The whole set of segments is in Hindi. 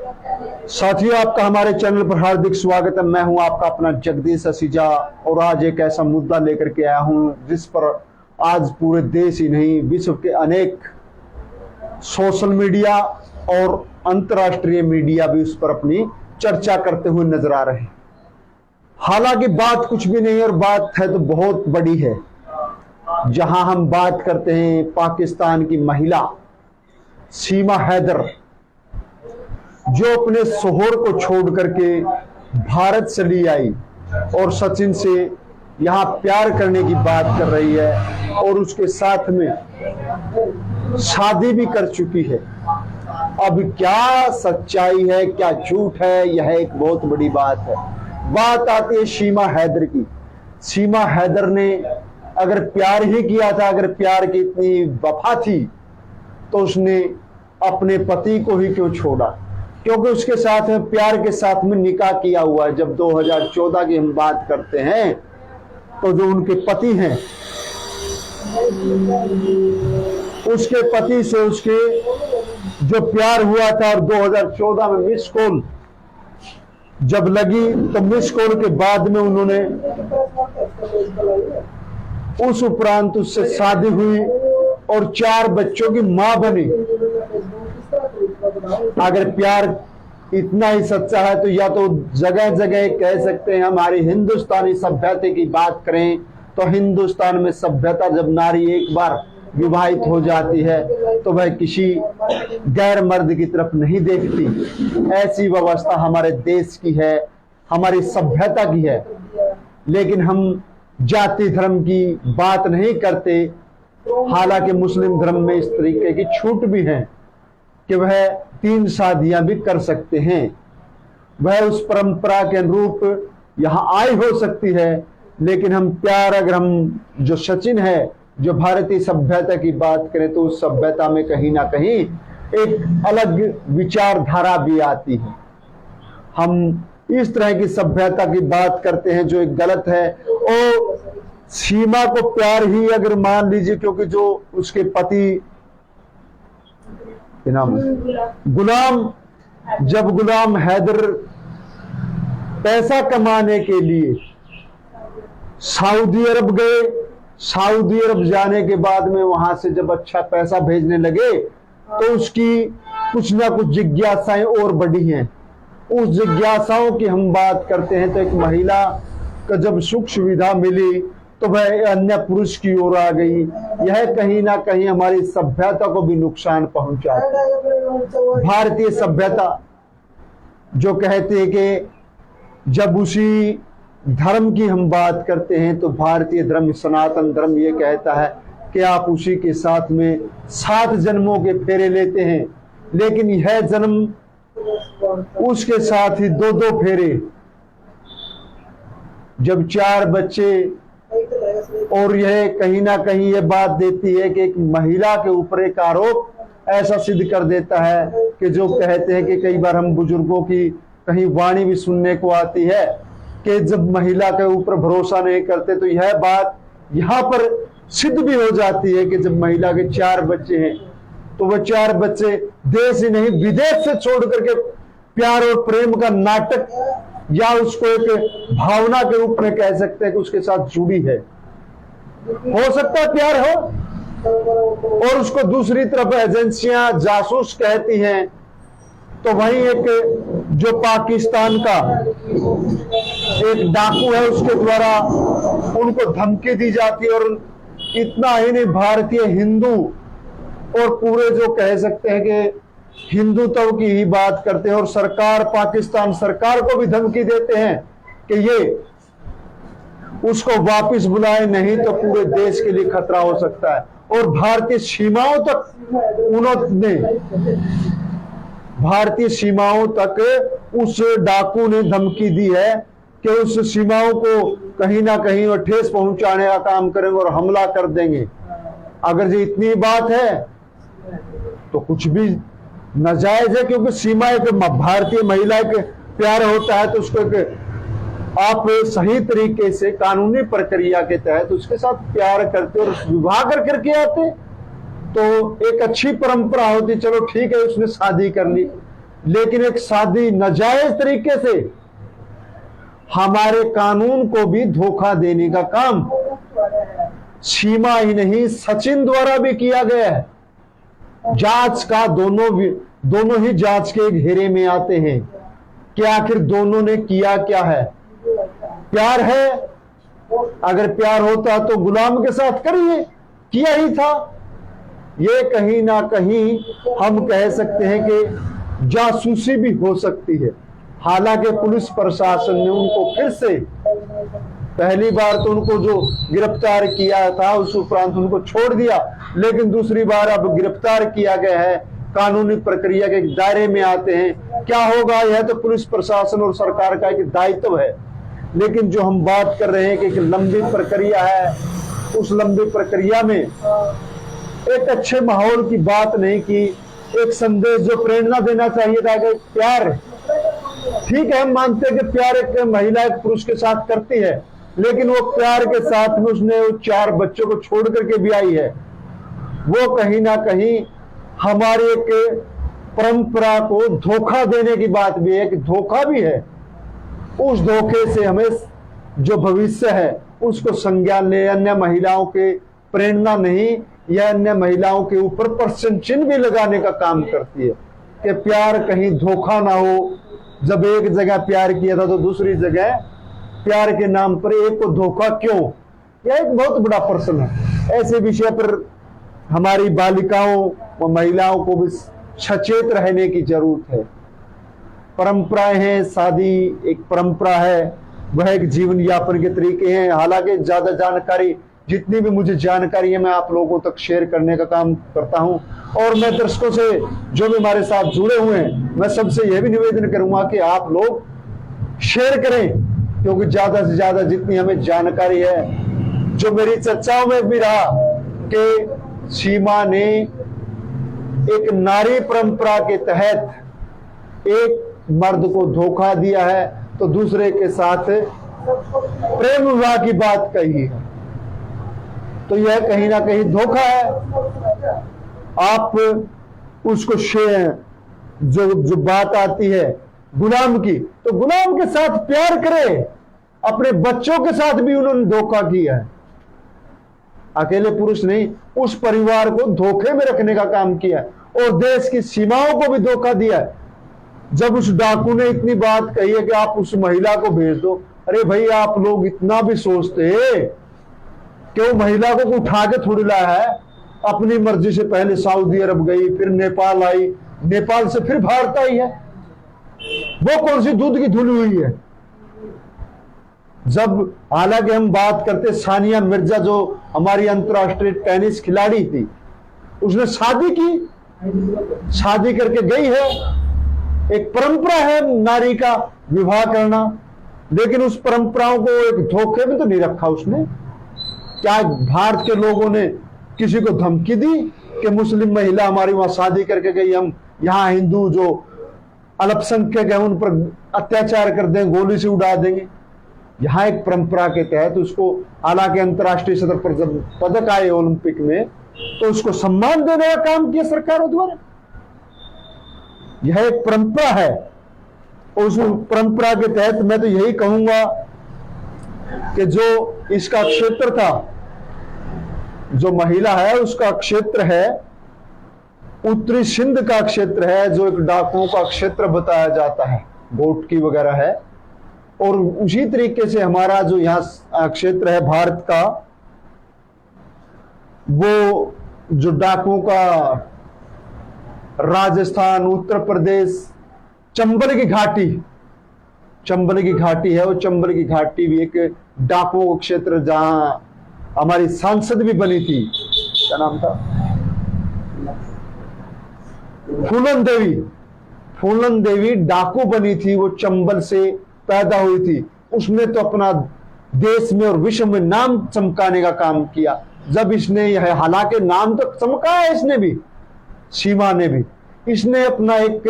साथियों, आपका हमारे चैनल पर हार्दिक स्वागत है। मैं हूं आपका अपना जगदीश असीजा और आज एक ऐसा मुद्दा लेकर के आया हूं जिस पर आज पूरे देश ही नहीं विश्व के अनेक सोशल मीडिया और अंतर्राष्ट्रीय मीडिया भी उस पर अपनी चर्चा करते हुए नजर आ रहे हैं। हालांकि बात कुछ भी नहीं और बात है तो बहुत बड़ी है। जहां हम बात करते हैं पाकिस्तान की महिला सीमा हैदर, जो अपने शोहर को छोड़ करके भारत चली आई और सचिन से यहां प्यार करने की बात कर रही है और उसके साथ में शादी भी कर चुकी है। अब क्या सच्चाई है, क्या झूठ है, यह एक बहुत बड़ी बात है। बात आती है सीमा हैदर की। सीमा हैदर ने अगर प्यार ही किया था, अगर प्यार की इतनी वफा थी, तो उसने अपने पति को ही क्यों छोड़ा? क्योंकि उसके साथ में प्यार के साथ में निकाह किया हुआ है। जब 2014 की हम बात करते हैं तो जो उनके पति हैं, उसके पति से उसके जो प्यार हुआ था और 2014 में मिस कॉल जब लगी तो मिस कॉल के बाद में उन्होंने उस उपरांत उससे शादी हुई और 4 बच्चों की मां बनी। अगर प्यार इतना ही सच्चा है तो या तो जगह जगह कह सकते हैं हमारी हिंदुस्तानी सभ्यता की बात करें तो हिंदुस्तान में सभ्यता, जब नारी एक बार विवाहित हो जाती है तो वह किसी गैर मर्द की तरफ नहीं देखती। ऐसी व्यवस्था हमारे देश की है, हमारी सभ्यता की है। लेकिन हम जाति धर्म की बात नहीं करते। हालांकि मुस्लिम धर्म में इस तरीके की छूट भी है कि वह 3 शादियां भी कर सकते हैं। वह उस परंपरा के अनुरूप यहां आई हो सकती है। लेकिन हम प्यार, अगर हम जो सचिन है, जो भारतीय सभ्यता की बात करें तो उस सभ्यता में कहीं ना कहीं एक अलग विचारधारा भी आती है। हम इस तरह की सभ्यता की बात करते हैं जो एक गलत है। और सीमा को प्यार ही अगर मान लीजिए, क्योंकि जो उसके पति गुलाम, जब गुलाम हैदर पैसा कमाने के लिए सऊदी अरब गए, सऊदी अरब जाने के बाद में वहां से जब अच्छा पैसा भेजने लगे तो उसकी कुछ ना कुछ जिज्ञासाएं और बढ़ी हैं। उस जिज्ञासाओं की हम बात करते हैं तो एक महिला को जब सुख सुविधा मिली तो वह अन्य पुरुष की ओर आ गई। यह कहीं ना कहीं हमारी सभ्यता को भी नुकसान पहुंचाती है। भारतीय सभ्यता जो कहते हैं कि जब उसी धर्म की हम बात करते हैं तो भारतीय धर्म, सनातन धर्म ये कहता है कि आप उसी के साथ में 7 जन्मों के फेरे लेते हैं। लेकिन यह जन्म उसके साथ ही 2-2 फेरे, जब 4 बच्चे, और यह कहीं ना कहीं यह बात देती है कि एक महिला के ऊपर एक आरोप ऐसा सिद्ध कर देता है कि जो कहते हैं कि कई बार हम बुजुर्गों की कहीं वाणी भी सुनने को आती है कि जब महिला के ऊपर भरोसा नहीं करते तो यह बात यहाँ पर सिद्ध भी हो जाती है कि जब महिला के 4 बच्चे हैं तो वह 4 बच्चे देश ही नहीं विदेश से छोड़ करके प्यार और प्रेम का नाटक या उसको एक भावना के रूप में कह सकते हैं कि उसके साथ जुड़ी है। हो सकता है प्यार हो और उसको दूसरी तरफ एजेंसियां जासूस कहती हैं। तो वहीं एक जो पाकिस्तान का एक डाकू है उसके द्वारा उनको धमकी दी जाती है। और इतना ही नहीं, भारतीय हिंदू और पूरे जो कह सकते हैं कि हिंदुत्व की ही बात करते हैं और सरकार, पाकिस्तान सरकार को भी धमकी देते हैं कि ये उसको वापस बुलाए, नहीं तो पूरे देश के लिए खतरा हो सकता है। और भारतीय सीमाओं तक उन्होंने, भारतीय सीमाओं तक उस डाकू ने धमकी दी है कि उस सीमाओं को कहीं ना कहीं वो ठेस पहुंचाने का काम करेंगे और हमला कर देंगे। अगर ये इतनी बात है तो कुछ भी नाजायज है, क्योंकि सीमा एक भारतीय महिला के प्यार होता है तो उसको एक आप सही तरीके से कानूनी प्रक्रिया के तहत उसके साथ प्यार करते और विवाह करके आते तो एक अच्छी परंपरा होती। चलो ठीक है, उसने शादी कर ली, लेकिन एक शादी नाजायज तरीके से हमारे कानून को भी धोखा देने का काम सीमा ही नहीं सचिन द्वारा भी किया गया है। जांच का दोनों ही जांच के घेरे में आते हैं कि आखिर दोनों ने किया क्या है। प्यार है, अगर प्यार होता तो गुलाम के साथ करिए, किया ही था। ये कहीं ना कहीं हम कह सकते हैं कि जासूसी भी हो सकती है। हालांकि पुलिस प्रशासन ने उनको फिर से, पहली बार तो उनको जो गिरफ्तार किया था उस उपरांत उनको छोड़ दिया, लेकिन दूसरी बार अब गिरफ्तार किया गया है, कानूनी प्रक्रिया के दायरे में आते हैं। क्या होगा यह तो पुलिस प्रशासन और सरकार का एक दायित्व है। लेकिन जो हम बात कर रहे हैं कि एक लंबी प्रक्रिया है, उस लंबी प्रक्रिया में एक अच्छे माहौल की बात नहीं की, एक संदेश जो प्रेरणा देना चाहिए था कि प्यार, ठीक है हम मानते हैं कि प्यार एक महिला एक पुरुष के साथ करती है, लेकिन वो प्यार के साथ में उसने 4 बच्चों को छोड़ करके भी आई है। वो कहीं ना कहीं हमारी एक परंपरा को धोखा देने की बात भी है, कि धोखा भी है। उस धोखे से हमें जो भविष्य है उसको संज्ञान ले, अन्य महिलाओं के प्रेरणा नहीं या अन्य महिलाओं के ऊपर प्रश्न चिन्ह भी लगाने का काम करती है कि प्यार कहीं धोखा ना हो। जब एक जगह प्यार किया था तो दूसरी जगह प्यार के नाम पर एक को धोखा क्यों, यह एक बहुत बड़ा प्रश्न है। ऐसे विषय पर हमारी बालिकाओं व महिलाओं को भी सचेत रहने की जरूरत है। परंपराएं हैं, शादी एक परंपरा है, वह एक जीवन यापन के तरीके हैं। हालांकि ज्यादा जानकारी, जितनी भी मुझे जानकारी है मैं आप लोगों तक शेयर करने का काम करता हूं। और मैं दर्शकों से जो भी हमारे साथ जुड़े हुए हैं, मैं सबसे यह भी निवेदन करूंगा कि आप लोग शेयर करें, क्योंकि ज्यादा से ज्यादा जितनी हमें जानकारी है, जो मेरी चर्चाओं में भी रहा कि सीमा ने एक नारी परंपरा के तहत एक मर्द को धोखा दिया है तो दूसरे के साथ प्रेम विवाह की बात कही है, तो यह कहीं ना कहीं धोखा है। आप उसको जो बात आती है गुलाम की, तो गुलाम के साथ प्यार करे, अपने बच्चों के साथ भी उन्होंने धोखा किया है। अकेले पुरुष नहीं, उस परिवार को धोखे में रखने का काम किया है और देश की सीमाओं को भी धोखा दिया है। जब उस डाकू ने इतनी बात कही है कि आप उस महिला को भेज दो, अरे भाई आप लोग इतना भी सोचते कि वो महिला को उठा के थोड़ी लाया है, अपनी मर्जी से पहले सऊदी अरब गई, फिर नेपाल आई, नेपाल से फिर भारत आई है। वो कौन सी दूध की धुली हुई है। जब हालांकि हम बात करते सानिया मिर्जा जो हमारी अंतर्राष्ट्रीय टेनिस खिलाड़ी थी, उसने शादी की, शादी करके गई है, एक परंपरा है नारी का विवाह करना, लेकिन उस परंपराओं को एक धोखे में तो नहीं रखा उसने। क्या भारत के लोगों ने किसी को धमकी दी कि मुस्लिम महिला हमारी वहां शादी करके गई, हम यहाँ हिंदू जो अल्पसंख्यक है उन पर अत्याचार कर देंगे, गोली से उड़ा देंगे। यहाँ एक परंपरा के तहत उसको, हालांकि अंतर्राष्ट्रीय सतह पर जब पदक आए ओलंपिक में, तो उसको सम्मान देने का काम किया सरकारों द्वारा। यह एक परंपरा है, उस परंपरा के तहत मैं तो यही कहूंगा कि जो इसका क्षेत्र था, जो महिला है उसका क्षेत्र है उत्तरी सिंध का क्षेत्र है, जो एक डाकुओं का क्षेत्र बताया जाता है, गोटकी वगैरह है। और उसी तरीके से हमारा जो यहाँ क्षेत्र है भारत का, वो जो डाकुओं का राजस्थान, उत्तर प्रदेश, चंबल की घाटी, चंबल की घाटी है, वो चंबल की घाटी भी एक डाकुओं का क्षेत्र, जहां हमारी सांसद भी बनी थी, क्या नाम था, फूलन देवी। फूलन देवी डाकू बनी थी, वो चंबल से पैदा हुई थी। उसने तो अपना देश में और विश्व में नाम चमकाने का काम किया। जब इसने यह, हालांकि नाम तो चमकाया इसने भी, सीमा ने भी, इसने अपना एक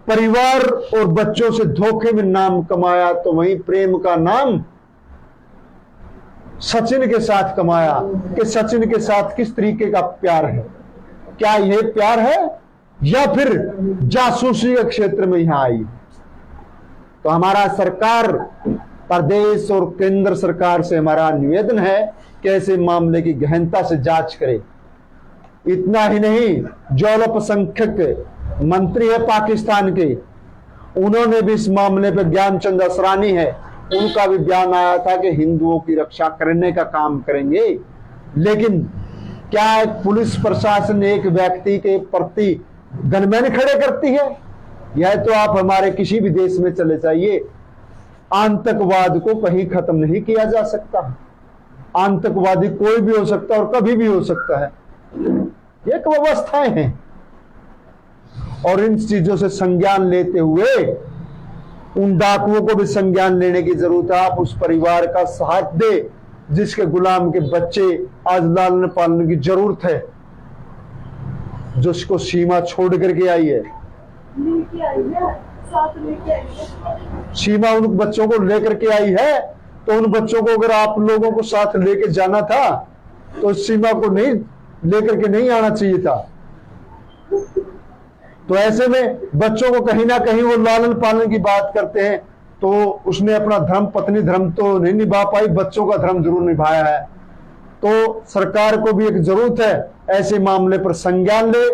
परिवार और बच्चों से धोखे में नाम कमाया, तो वहीं प्रेम का नाम सचिन के साथ कमाया कि सचिन के साथ किस तरीके का प्यार है। क्या यह प्यार है या फिर जासूसी के क्षेत्र में यहां आई। तो हमारा सरकार, प्रदेश और केंद्र सरकार से हमारा निवेदन है कि ऐसे मामले की गहनता से जांच करे। इतना ही नहीं, जो अल्पसंख्यक मंत्री है पाकिस्तान के, उन्होंने भी इस मामले पे, ज्ञानचंद असरानी है, उनका भी बयान आया था कि हिंदुओं की रक्षा करने का काम करेंगे। लेकिन क्या एक पुलिस प्रशासन एक व्यक्ति के प्रति गनमैन खड़े करती है? यह तो आप हमारे किसी भी देश में चले जाइए, आतंकवाद को कहीं खत्म नहीं किया जा सकता। आतंकवादी कोई भी हो सकता है और कभी भी हो सकता है। ये एक व्यवस्थाएं हैं और इन चीजों से संज्ञान लेते हुए उन डाकुओं को भी संज्ञान लेने की जरूरत है। आप उस परिवार का साथ दे जिसके गुलाम के बच्चे आज लालन पालन की जरूरत है, जो उसको सीमा छोड़ करके आई है। सीमा उन बच्चों को लेकर के आई है, तो उन बच्चों को अगर आप लोगों को साथ लेके जाना था तो सीमा को नहीं लेकर के नहीं आना चाहिए था। तो ऐसे में बच्चों को कहीं ना कहीं वो लालन पालन की बात करते हैं, तो उसने अपना धर्म, पत्नी धर्म तो नहीं निभा पाई, बच्चों का धर्म जरूर निभाया है। तो सरकार को भी एक जरूरत है ऐसे मामले पर संज्ञान ले।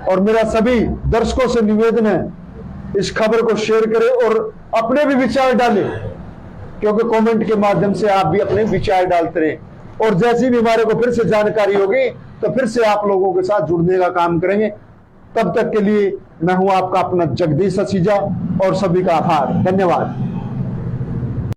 और मेरा सभी दर्शकों से निवेदन है, इस खबर को शेयर करें और अपने भी विचार डालें, क्योंकि कमेंट के माध्यम से आप भी अपने विचार डालते रहें। और जैसी भी हमारे को फिर से जानकारी होगी तो फिर से आप लोगों के साथ जुड़ने का काम करेंगे। तब तक के लिए मैं हूं आपका अपना जगदीश असीजा और सभी का आभार, धन्यवाद।